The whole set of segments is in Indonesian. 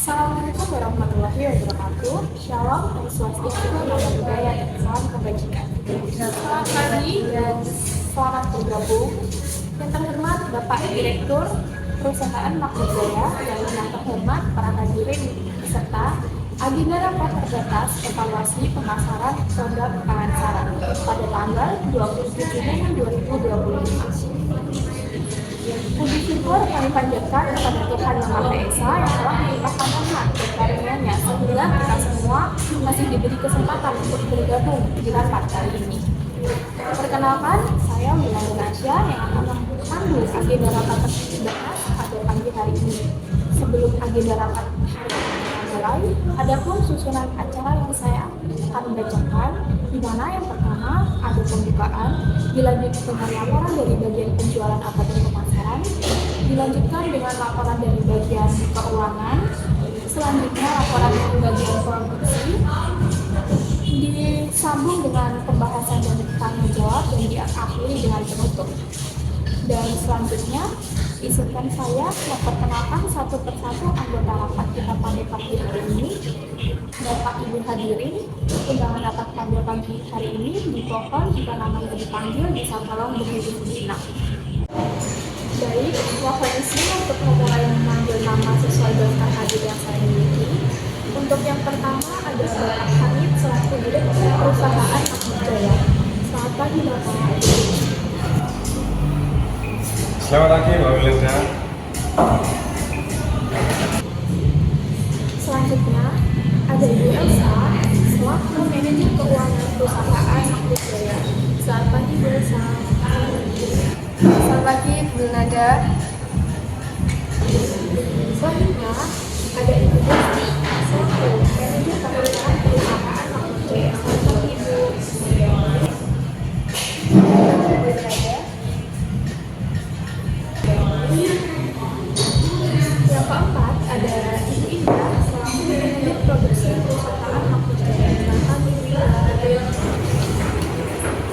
Assalamualaikum warahmatullahi wabarakatuh. Shalom, Om Swastiastu, Namo Buddhaya, dan salam kebajikan. Selamat pagi dan selamat bergabung. Yang terhormat Bapak Direktur Perusahaan Makmur Jaya, dan yang terhormat para hadirin peserta agenda rapat terbatas evaluasi pemasaran program pengasaran pada tanggal 27 Mei 2025. Puji syukur kami panjatkan kepada Tuhan Yang Maha Esa yang telah melimpahkan rahmat dan karunia-Nya sehingga kita semua masih diberi kesempatan untuk bergabung di rapat kali ini. Perkenalkan, saya Wilanda Nasya yang akan memandu agenda rapat terbatas pada pagi hari ini. Sebelum agenda rapat hari ini dimulai, ada pun susunan acara yang saya akan bacakan, di mana yang pertama ada pembukaan, dilanjutkan dengan laporan dari bagian penjualan atau pemasaran, dilanjutkan dengan laporan dari bagian keuangan, selanjutnya laporan dari bagian produksi, disambung dengan pembahasan dan tanya jawab, dan diakhiri dengan penutup. Dan selanjutnya izinkan saya memperkenalkan satu persatu anggota rapat kita pada pagi hari ini. Bapak Ibu hadirin, undangan rapat pada pagi hari ini dimohon jika namanya dipanggil bisa tolong berdiri sejenak. Baik, mohon izin untuk memulai memanggil nama sesuai daftar hadir yang saya miliki. Untuk yang pertama ada Bapak Hamid selaku Direktur Perusahaan Makmur Jaya. Selamat pagi Bapak. Selamat pagi Mbak Wilda. Selanjutnya ada Ibu Elsa selaku Manajer Keuangan Perusahaan Makmur Jaya. Selamat pagi Bu Elsa. Selamat pagi, Bu Nada. Selanjutnya ada Ibu Desti selaku Manajer Pemerintahan Perusahaan Makmur Jaya. Selamat pagi Ibu. Yang keempat ada Ibu Indah selaku Manajer Produksi Perusahaan Makmur Jaya. Selamat pagi Bu Indah.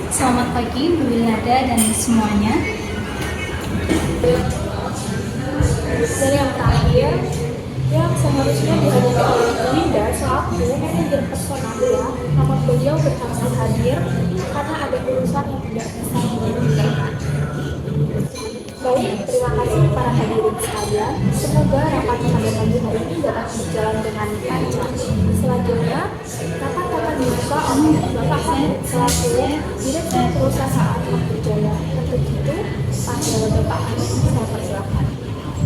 Selamat pagi Bu Wilada dan semuanya. Dan yang terakhir yang seharusnya dihadiri oleh Bu Linda selaku manajer personalnya, namun beliau berhasil hadir karena ada urusan yang tidak bisa dihentikan. Baik, terima kasih para hadirin sekalian. Semoga rapat pada pagi hari ini dapat berjalan dengan lancar. Selanjutnya, rapat akan dibuka oleh Bapak Hamid selaku Direktur Perusahaan Makmur Jaya. Untuk itu, pada Bapak Hamid saya persilakan.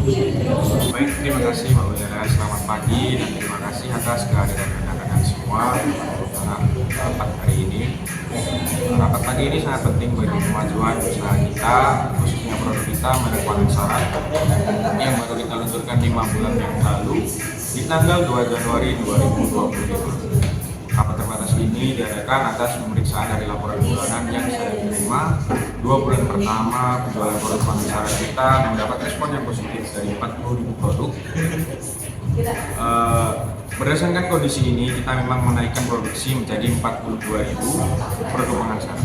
Baik, terima kasih Mbak Wilda. Selamat pagi dan terima kasih atas kehadiran rekan-rekan semua dalam rapat hari ini. Rapat pagi ini sangat penting bagi kemajuan usaha kita, khususnya produk kita merek Pengasaran yang baru kita luncurkan 5 bulan yang lalu di tanggal 2 Januari 2025. Rapat terbatas ini diadakan atas pemeriksaan dari laporan bulanan yang saya terima 2 bulan pertama penjualan produk Pengasaran kita mendapat respon yang positif dari 40.000 produk. Berdasarkan kondisi ini, kita memang menaikkan produksi menjadi 42.000 produk Pengasaran.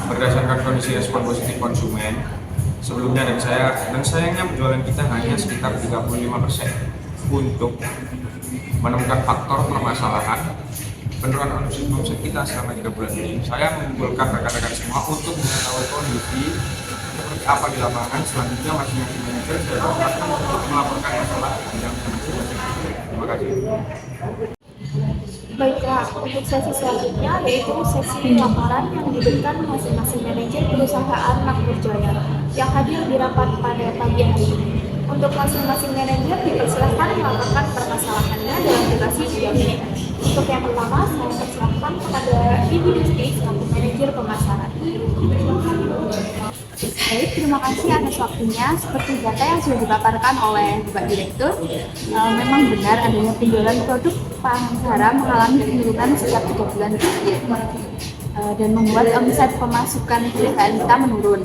Berdasarkan kondisi respon positif konsumen sebelumnya dan sayangnya penjualan kita hanya sekitar 35% untuk menemukan faktor permasalahan penurunan omset kita selama 3 bulan ini. Saya mengumpulkan rekan-rekan semua untuk mengetahui kondisi seperti apa di lapangan. Selanjutnya masing-masing manajer saya akan untuk melaporkan masalah yang masing-masing. Terima kasih. Baiklah, untuk sesi selanjutnya yaitu sesi laporan yang diberikan masing-masing manajer perusahaan Makmur Jaya yang hadir di rapat pada pagi hari ini. Untuk masing-masing manajer dipersilakan melaporkan permasalahannya dalam durasi 3 menit. Untuk yang pertama, saya persilakan kepada Ibu Desti selaku manajer pemasaran. Baik, terima kasih atas waktunya. Seperti data yang sudah dipaparkan oleh Bapak Direktur, memang benar adanya penjualan produk Pengasaran mengalami penurunan setiap 3 bulan terakhir dan membuat omset pemasukan perusahaan kita menurun.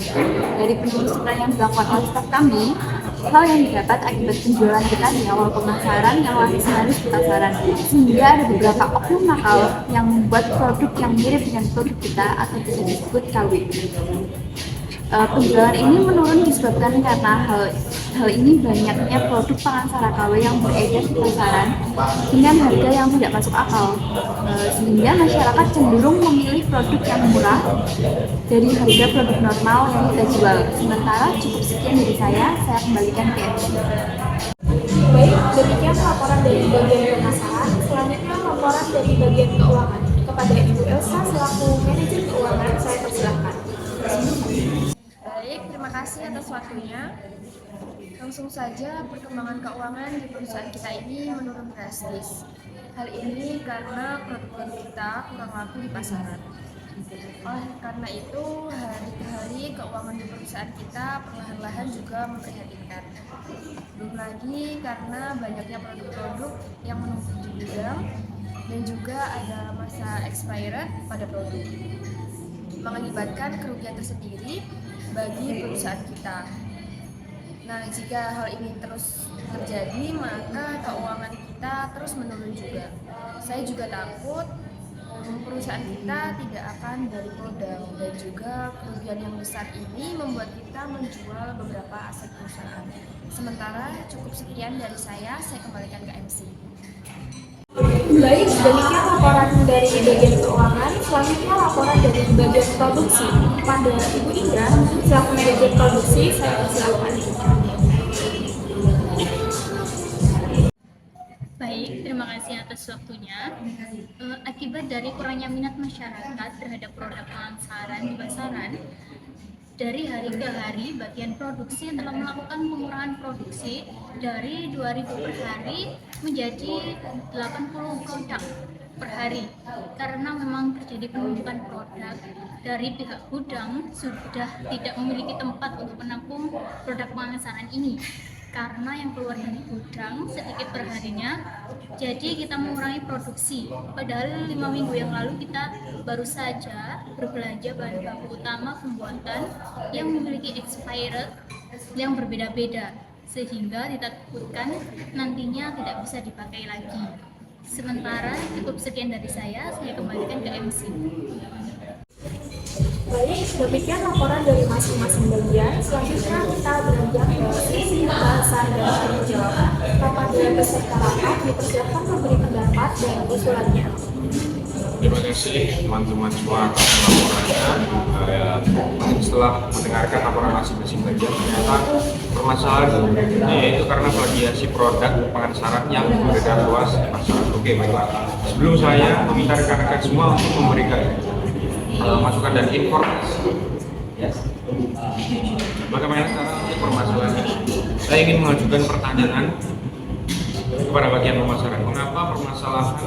Dari penelusuran yang dilakukan oleh staf kami, hal yang didapat akibat penjualan kita di awal pemasaran yang laris manis di pasaran, sehingga ada beberapa oknum nakal yang membuat produk yang mirip dengan produk kita atau bisa disebut KW. Penjualan ini menurun disebabkan karena hal ini banyaknya produk pangan sara KW yang beredar di pasaran dengan harga yang tidak masuk akal, sehingga masyarakat cenderung memilih produk yang murah dari harga produk normal yang kita jual. Sementara cukup sekian dari saya kembalikan ke MC. Baik, demikian laporan dari bagian pemasaran. Selanjutnya laporan dari bagian keuangan. Kepada Ibu Elsa selaku manajer keuangan, saya persilahkan. Baik, terima kasih atas waktunya. Langsung saja, perkembangan keuangan di perusahaan kita ini menurun drastis. Hal ini karena produk-produk kita kurang laku di pasaran. Oleh karena itu, hari ke hari keuangan di perusahaan kita perlahan-lahan juga memprihatinkan. Belum lagi karena banyaknya produk-produk yang menumpuk di gudang dan juga ada masa expired pada produk, mengakibatkan kerugian tersendiri bagi perusahaan kita. Nah, jika hal ini terus terjadi, maka keuangan kita terus menurun juga. Saya juga takut perusahaan kita tidak akan balik modal, dan juga kerugian yang besar ini membuat kita menjual beberapa aset perusahaan. Sementara cukup sekian dari saya kembalikan ke MC. Baik, demikian laporan dari bagian keuangan. Selanjutnya laporan dari bagian produksi. Pada Ibu Indra selaku manajer produksi, saya persilahkan. Baik, terima kasih atas waktunya. Akibat dari kurangnya minat masyarakat terhadap produk pangan saran di pasaran, dari hari ke hari bagian produksi telah melakukan pengurangan produksi dari 2.000 per hari menjadi 80 produk per hari, karena memang terjadi penumpukan produk. Dari pihak gudang sudah tidak memiliki tempat untuk menampung produk pangan saran ini, karena yang keluar dari gudang sedikit perharinya, jadi kita mengurangi produksi. Padahal 5 minggu yang lalu kita baru saja berbelanja bahan baku utama pembuatan yang memiliki expired yang berbeda-beda, sehingga ditakutkan nantinya tidak bisa dipakai lagi. Sementara cukup sekian dari saya kembalikan ke MC. Baik, demikian laporan dari masing-masing bagian. Selanjutnya kita beranjak ke sesi pembahasan dan tanya jawab. Kepada peserta rapat dipersilakan memberi pendapat dan usulannya. Terima kasih teman-teman semua atas laporannya. Setelah mendengarkan laporan masing-masing bagian, ternyata permasalahan yaitu karena plagiasi produk pangan saran yang beredar luas di pasaran. Oke, baiklah. Sebelum saya meminta rekan-rekan semua untuk memberikan masukan dan informasi bagaimana cara permasalahan ini, saya ingin mengajukan pertanyaan kepada bagian pemasaran. Mengapa permasalahan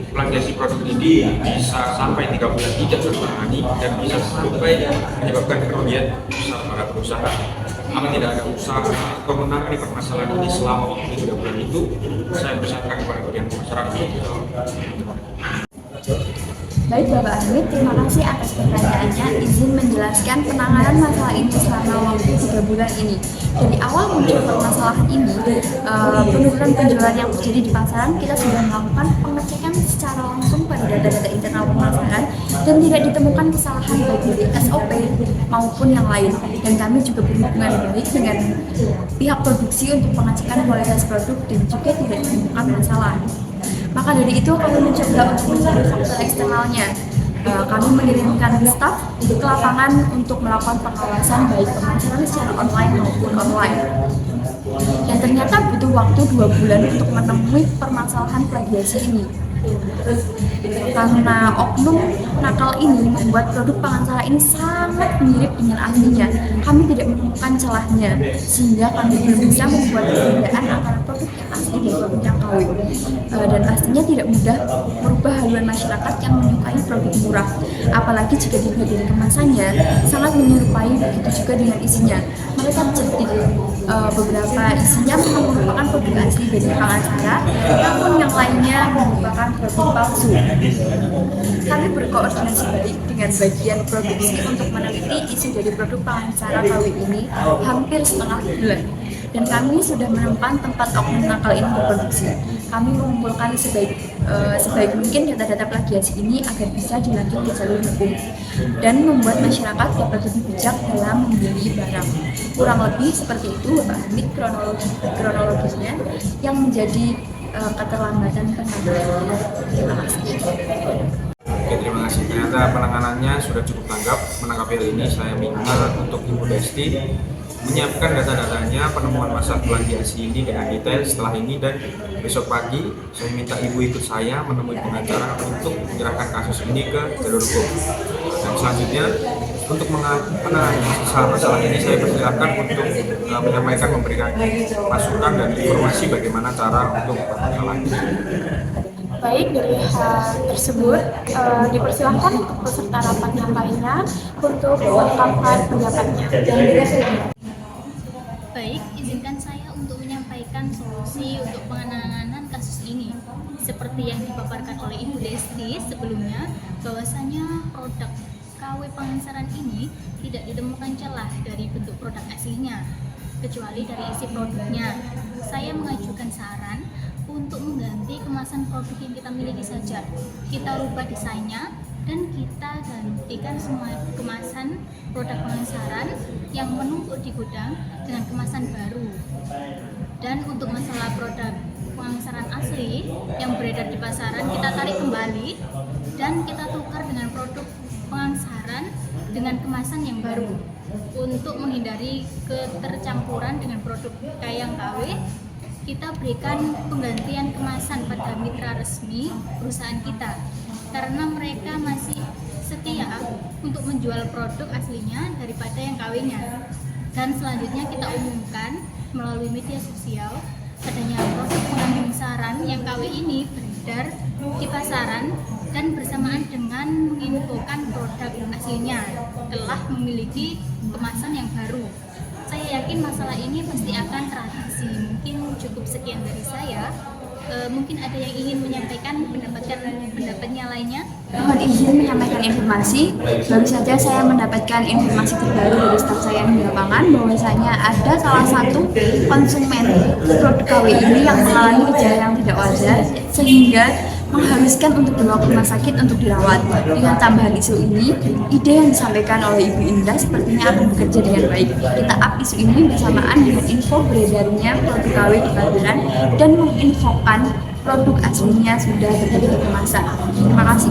plagiasi produk ini bisa sampai 3 bulan tidak tertangani dan bisa sampai menyebabkan kerugian besar pada perusahaan? Apa tidak ada usaha untuk menangani permasalahan ini selama waktu 3 bulan itu? Saya persilakan kepada bagian pemasaran. Baik Bapak Hamid, terima kasih atas pertanyaannya. Izin menjelaskan penanganan masalah ini selama waktu 3 bulan ini. Dari awal muncul permasalahan ini, penurunan penjualan yang terjadi di pasaran, kita sudah melakukan pengecekan secara langsung pada data-data internal pemasaran dan tidak ditemukan kesalahan baik dari SOP maupun yang lain. Dan kami juga berhubungan baik dengan pihak produksi untuk pengecekan kualitas produk dan juga tidak ditemukan masalah. Maka dari itu kami mencoba untuk mencari faktor eksternalnya. Kami mengirimkan staf ke lapangan untuk melakukan pengawasan baik pemasaran secara online maupun online. Dan ternyata butuh waktu 2 bulan untuk menemui permasalahan plagiasi ini. Karena oknum nakal ini membuat produk pangan sara ini sangat mirip dengan aslinya, kami tidak menemukan celahnya, sehingga kami belum bisa membuat perbedaan antara produk yang asli dan produk yang KW. Dan pastinya tidak mudah merubah haluan masyarakat yang menyukai produk murah, apalagi jika dilihat dari kemasannya sangat menyerupai, begitu juga dengan isinya. Mereka cerdik, beberapa isinya merupakan produk asli dari pangan sara, namun yang lainnya merupakan produk palsu. Kami berkoordinasi baik dengan bagian produksi untuk meneliti isi dari produk pangan sara KW ini hampir setengah bulan. dan kami sudah menemukan tempat oknum nakal ini berproduksi. Kami mengumpulkan sebaik mungkin data-data plagiasi ini agar bisa dilanjut ke jalur hukum dan membuat masyarakat dapat lebih bijak dalam membeli barang. Kurang lebih seperti itu Bapak Hamid kronologisnya yang menjadi keterlambatan penanganan. Terima kasih. Oke, terima kasih. Ternyata penanganannya sudah cukup tanggap. Menanggapi hal ini, saya minta untuk Ibu Desti menyiapkan data-datanya penemuan masalah plagiasi ini dengan detail setelah ini, dan besok pagi saya minta Ibu ikut saya menemui pengacara untuk menyerahkan kasus ini ke jalur hukum. Dan selanjutnya untuk menangani masalah ini saya persilakan untuk menyampaikan, memberikan masukan dan informasi bagaimana cara untuk masalah ini. Baik, dari hal tersebut dipersilahkan untuk peserta rapat yang lainnya untuk mengungkapkan pendapatnya. Baik, izinkan saya untuk menyampaikan solusi untuk penanganan kasus ini. Seperti yang dipaparkan oleh Ibu Desti sebelumnya, bahwasanya produk KW Pangansaran ini tidak ditemukan celah dari bentuk produk aslinya, kecuali dari isi produknya. Saya mengajukan saran untuk mengganti kemasan produk yang kita miliki saja. Kita rubah desainnya dan kita gantikan semua kemasan produk Pangansaran yang menumpuk di gudang dengan kemasan baru. Dan untuk masalah produk Pangansaran asli yang beredar di pasaran, kita tarik kembali dan kita tukar dengan produk Pangansaran dengan kemasan yang baru untuk menghindari ketercampuran dengan produk Kayang KW. Kita berikan penggantian kemasan pada mitra resmi perusahaan kita karena mereka masih setia untuk menjual produk aslinya daripada yang KW-nya. Dan selanjutnya kita umumkan melalui media sosial adanya produk mengandung saran yang KW ini beredar di pasaran, dan bersamaan dengan menginfokan produk aslinya telah memiliki kemasan yang baru. Saya yakin masalah ini pasti akan teratasi. Mungkin cukup sekian dari saya. Mungkin ada yang ingin menyampaikan pendapatnya lainnya. Mohon izin menyampaikan informasi. Baru saja saya mendapatkan informasi terbaru dari staf saya di lapangan bahwasanya ada salah satu konsumen produk KW ini yang mengalami gejala yang tidak wajar sehingga mengharuskan untuk dibawa ke rumah sakit untuk dirawat. Dengan tambahan isu ini, ide yang disampaikan oleh Ibu Indra sepertinya akan bekerja dengan baik. Kita up isu ini bersamaan dengan info beredarnya produk KW di pasaran dan menginfokan produk aslinya sudah berada di kemasan. Terima kasih.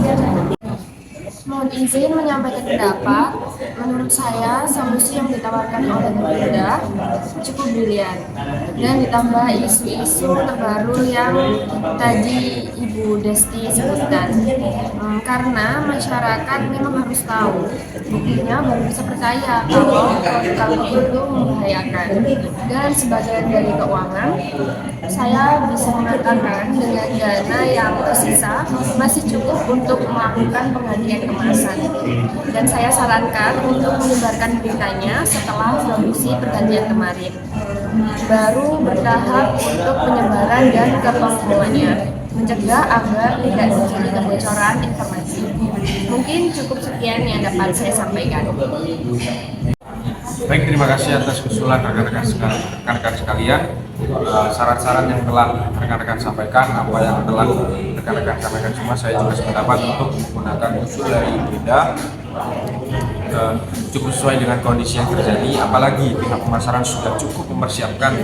Mohon izin menyampaikan pendapat. Menurut saya, solusi yang ditawarkan oleh Bu Indah cukup brilian. Dan ditambah isu-isu terbaru yang tadi Ibu Desti sebutkan. Karena masyarakat memang harus tahu, buktinya baru bisa percaya kalau produk itu membahayakan. Dan sebagian dari keuangan, saya bisa mengatakan dengan dana yang tersisa masih cukup untuk melakukan penggantian kemasan. Dan saya sarankan untuk menyebarkan beritanya setelah produksi pergantian kemarin. Baru bertahap untuk penyebaran dan kepengumumannya, mencegah agar tidak terjadi kebocoran informasi. Mungkin cukup sekian yang dapat saya sampaikan. Baik, terima kasih atas usulan rekan-rekan sekalian. Saran-saran yang telah rekan-rekan sampaikan, apa yang telah rekan-rekan sampaikan semua, saya juga sependapat untuk menggunakan usul dari Indah. Cukup sesuai dengan kondisi yang terjadi, apalagi pihak pemasaran sudah cukup mempersiapkan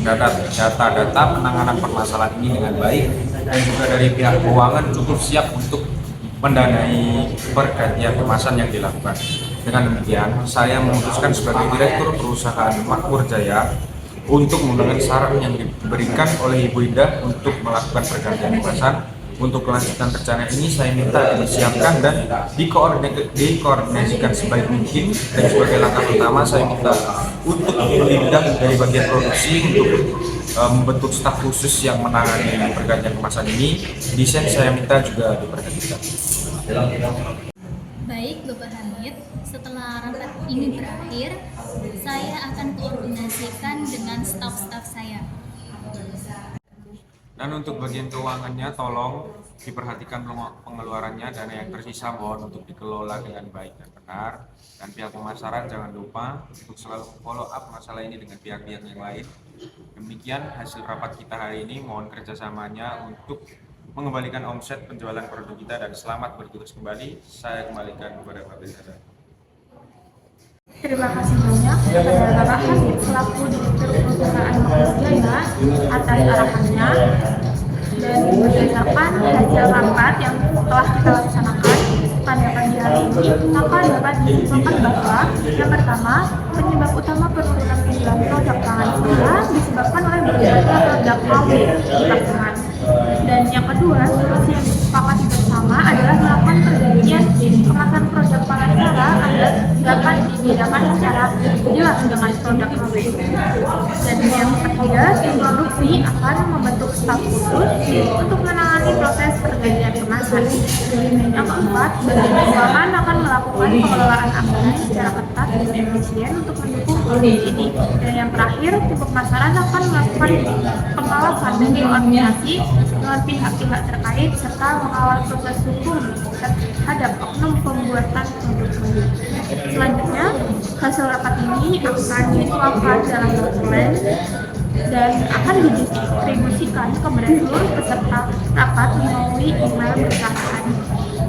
data-data penanganan permasalahan ini dengan baik, dan juga dari pihak keuangan cukup siap untuk mendanai pergantian kemasan yang dilakukan. Dengan demikian, saya memutuskan sebagai Direktur Perusahaan Makmur Jaya untuk menggunakan saran yang diberikan oleh Ibu Indah untuk melakukan pergantian kemasan. Untuk kelanjutan rencana ini saya minta disiapkan dan dikoordinasikan sebaik mungkin, dan sebagai langkah pertama saya minta untuk Ibu Indah dari bagian produksi untuk membentuk staf khusus yang menangani pergantian kemasan ini. Desain saya minta juga diperhatikan. Baik, Bapak Hamid, setelah rapat ini berakhir, saya akan koordinasikan dengan staf-staf saya. Dan untuk bagian keuangannya tolong diperhatikan pengeluarannya, dana yang tersisa mohon untuk dikelola dengan baik dan benar. Dan pihak pemasaran jangan lupa untuk selalu follow up masalah ini dengan pihak-pihak yang lain. Demikian hasil rapat kita hari ini, mohon kerjasamanya untuk mengembalikan omset penjualan produk kita dan selamat bertugas kembali. Saya kembalikan kepada Pak Bezada. Terima kasih banyak kepada Bapak Hasib selaku Direktur Perusahaan Makmur atas arahannya, dan berdasarkan hasil rapat yang telah kita laksanakan pada pagi hari ini, maka dapat disimpulkan bahwa yang pertama, penyebab utama penurunan penjualan produk pangan kita disebabkan oleh berbedanya produk pabrik di pasaran. Dan yang kedua, solusi yang disepakati bersama adalah melakukan pergantian kemasan produk pangan kita agar dapat dibedakan secara jelas dengan produk pabrik. Dan yang ketiga, tim produksi akan membentuk staf khusus untuk menangani proses pergantian kemasan. Yang keempat, bagian keuangan akan melakukan pengelolaan anggaran secara ketat dan efisien untuk mendukung produksi ini. Dan yang terakhir, tim pemasaran akan melakukan pengawasan dan koordinasi dengan pihak-pihak terkait serta mengawal proses hukum terhadap oknum pembuatan produk. Selanjutnya, hasil rapat ini akan dituangkan dalam dokumen dan akan didistribusikan kepada seluruh peserta rapat melalui email perusahaan.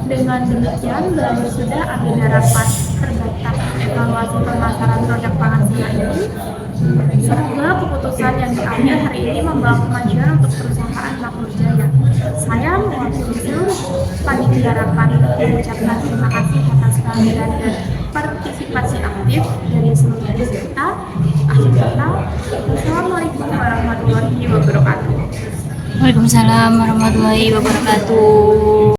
Dengan demikian, berakhir sudah agenda rapat terbatas evaluasi pemasaran produk pangan siang ini. Semoga keputusan yang diambil hari ini membawa kemajuan untuk perusahaan Makmur Jaya. Saya mewakili seluruh panitia rapat mengucapkan terima kasih atas kehadiran dan partisipasi aktif dari seluruh peserta. Akhir kata, Wassalamualaikum warahmatullahi wabarakatuh. Waalaikumsalam warahmatullahi wabarakatuh.